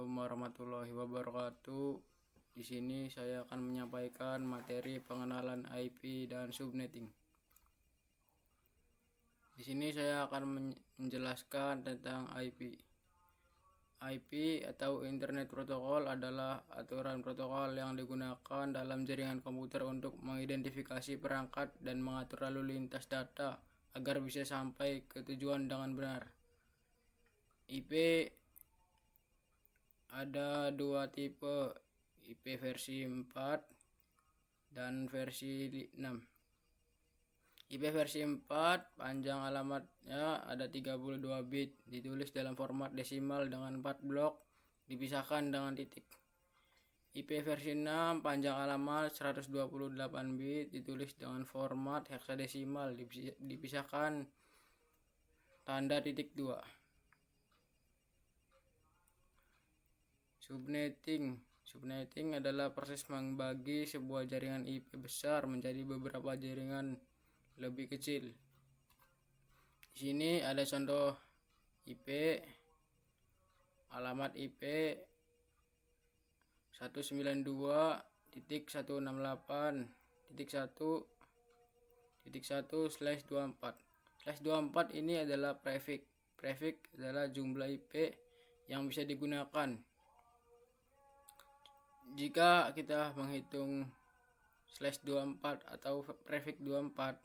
Assalamualaikum warahmatullahi wabarakatuh. Di sini saya akan menyampaikan materi pengenalan IP dan subnetting. Di sini saya akan menjelaskan tentang IP. IP atau Internet Protocol adalah aturan protokol yang digunakan dalam jaringan komputer untuk mengidentifikasi perangkat dan mengatur lalu lintas data agar bisa sampai ke tujuan dengan benar. IP ada dua tipe, IP versi 4 dan versi 6. IP versi 4 panjang alamatnya ada 32 bit, ditulis dalam format desimal dengan 4 blok, dipisahkan dengan titik. IP versi 6 panjang alamat 128 bit, ditulis dengan format heksadesimal, dipisahkan tanda titik 2. Subnetting adalah proses membagi sebuah jaringan IP besar menjadi beberapa jaringan lebih kecil. Di sini ada contoh IP. Alamat IP 192.168.1.1/24. Ini adalah prefix. Prefix adalah jumlah IP yang bisa digunakan. Jika kita menghitung /24 atau prefix 24,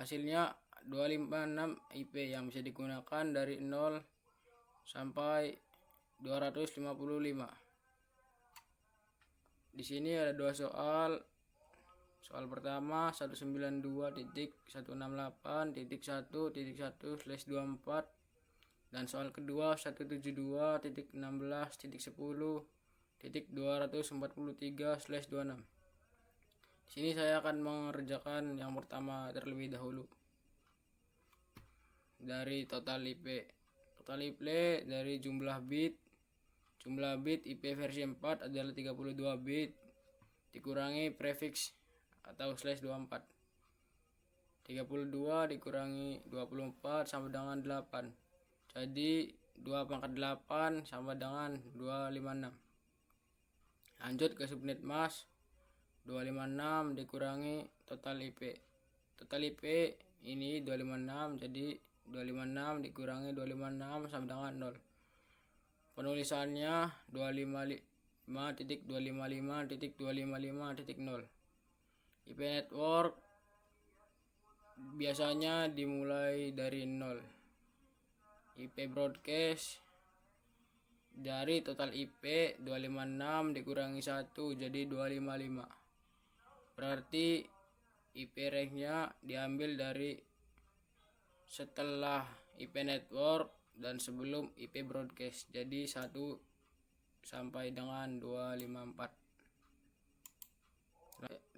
hasilnya 256 IP yang bisa digunakan dari 0 sampai 255. Di sini ada dua soal. Soal pertama 192.168.1.1/24 dan soal kedua 172.16.10.243/26. Di sini saya akan mengerjakan yang pertama terlebih dahulu. Dari total IP. Total IP dari jumlah bit. Jumlah bit IP versi 4 adalah 32 bit dikurangi prefix atau /24. 32 dikurangi 24 sama dengan 8. Jadi 2/8 sama dengan 256. Lanjut ke subnet mask. 256 dikurangi total IP. Total IP ini 256, jadi 256 dikurangi 256 sama dengan 0. Penulisannya 255.255.255.0. IP network biasanya dimulai dari 0. IP broadcast dari total IP 256 dikurangi 1 jadi 255. Berarti IP range-nya diambil dari setelah IP network dan sebelum IP broadcast, jadi 1 sampai dengan 254.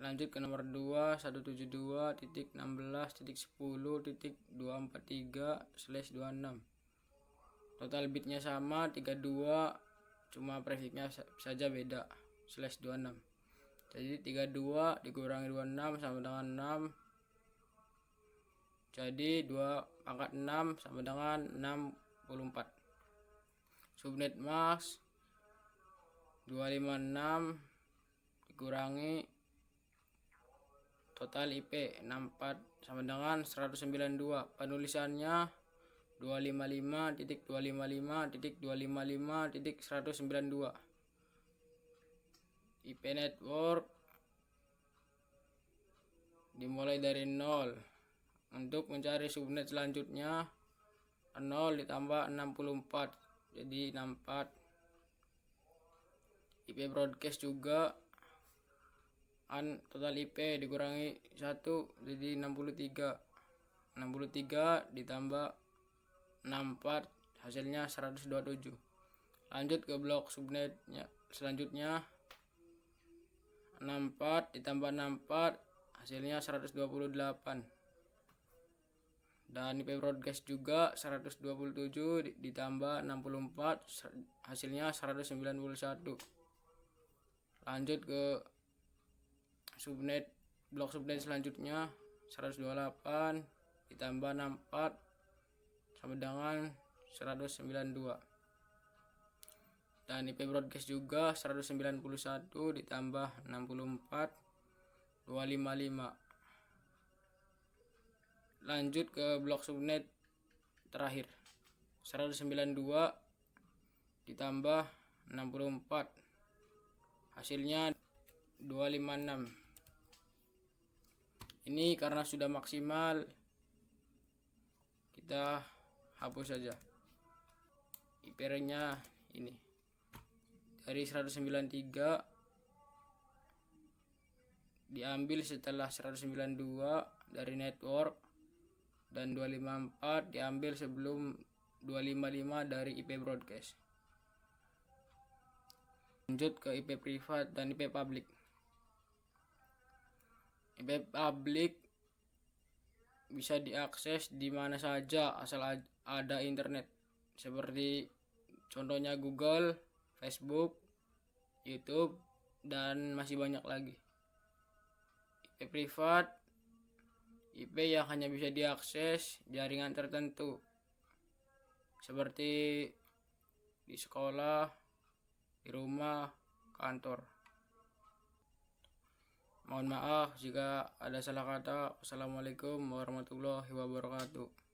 Lanjut ke nomor 2, 172.16.10.243/26. Total bitnya sama 32, cuma prefixnya saja beda, /26. Jadi 32 dikurangi 26 sama dengan 6. Jadi 2/6 sama dengan 64. Subnet mask 256 dikurangi total IP 64 sama dengan 192. Penulisannya 255.255.255.192. IP network dimulai dari 0. Untuk mencari subnet selanjutnya 0 ditambah 64 jadi 64. IP broadcast juga total IP dikurangi 1 jadi 63. 63 ditambah 64 hasilnya 127. Lanjut ke blok subnetnya selanjutnya 64 ditambah 64 hasilnya 128. Dan IP broadcast juga 127 ditambah 64 hasilnya 191. Lanjut ke blok subnet selanjutnya 128 ditambah 64 sama dengan 192. Dan IP broadcast juga 191 ditambah 64 255. Lanjut ke blok subnet terakhir, 192 ditambah 64, hasilnya 256. Ini karena sudah maksimal, kita hapus saja. IP-nya ini dari 193 diambil setelah 192 dari network, dan 254 diambil sebelum 255 dari IP broadcast. Lanjut ke IP privat dan IP public. IP public bisa diakses di mana saja asal ada internet, seperti contohnya Google, Facebook, YouTube, dan masih banyak lagi. IP privat, IP yang hanya bisa diakses jaringan tertentu, seperti di sekolah, di rumah, kantor. Mohon maaf jika ada salah kata. Wassalamualaikum warahmatullahi wabarakatuh.